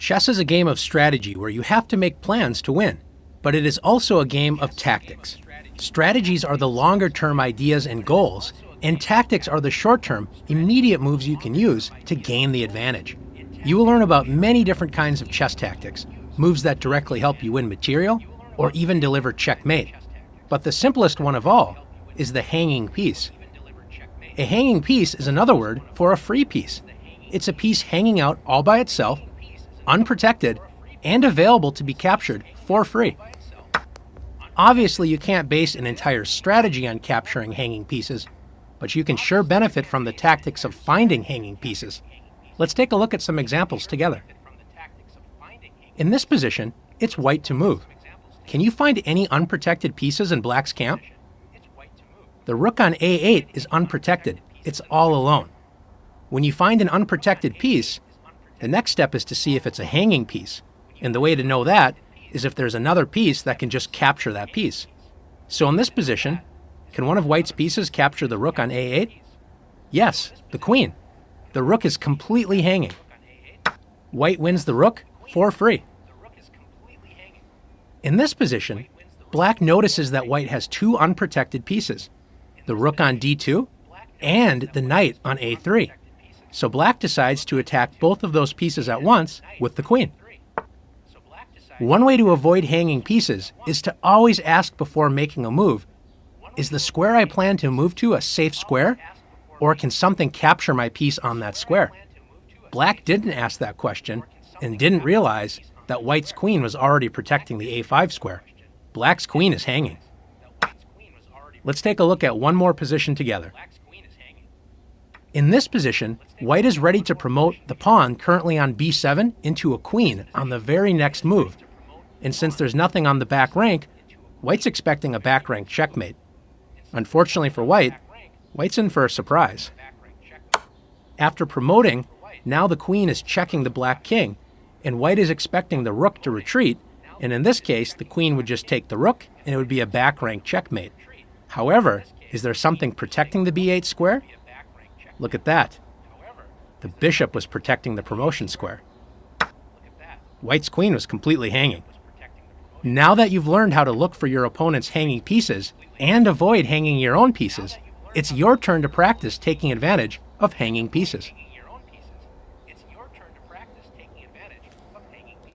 Chess is a game of strategy where you have to make plans to win, but it is also a game of tactics. Strategies are the longer-term ideas and goals, and tactics are the short-term, immediate moves you can use to gain the advantage. You will learn about many different kinds of chess tactics, moves that directly help you win material, or even deliver checkmate. But the simplest one of all is the hanging piece. A hanging piece is another word for a free piece. It's a piece hanging out all by itself, unprotected, and available to be captured for free. Obviously, you can't base an entire strategy on capturing hanging pieces, but you can sure benefit from the tactics of finding hanging pieces. Let's take a look at some examples together. In this position, it's white to move. Can you find any unprotected pieces in black's camp? The rook on a8 is unprotected. It's all alone. When you find an unprotected piece, the next step is to see if it's a hanging piece. And the way to know that is if there's another piece that can just capture that piece. So in this position, can one of white's pieces capture the rook on a8? Yes, the queen. The rook is completely hanging. White wins the rook for free. In this position, black notices that white has two unprotected pieces, the rook on d2 and the knight on a3. So black decides to attack both of those pieces at once with the queen. One way to avoid hanging pieces is to always ask before making a move, is the square I plan to move to a safe square? Or can something capture my piece on that square? Black didn't ask that question and didn't realize that white's queen was already protecting the a5 square. Black's queen is hanging. Let's take a look at one more position together. In this position, white is ready to promote the pawn currently on b7 into a queen on the very next move. And since there's nothing on the back rank, white's expecting a back rank checkmate. Unfortunately for white, white's in for a surprise. After promoting, now the queen is checking the black king, and white is expecting the rook to retreat, and in this case, the queen would just take the rook, and it would be a back rank checkmate. However, is there something protecting the b8 square? Look at that. The bishop was protecting the promotion square. White's queen was completely hanging. Now that you've learned how to look for your opponent's hanging pieces and avoid hanging your own pieces, it's your turn to practice taking advantage of hanging pieces.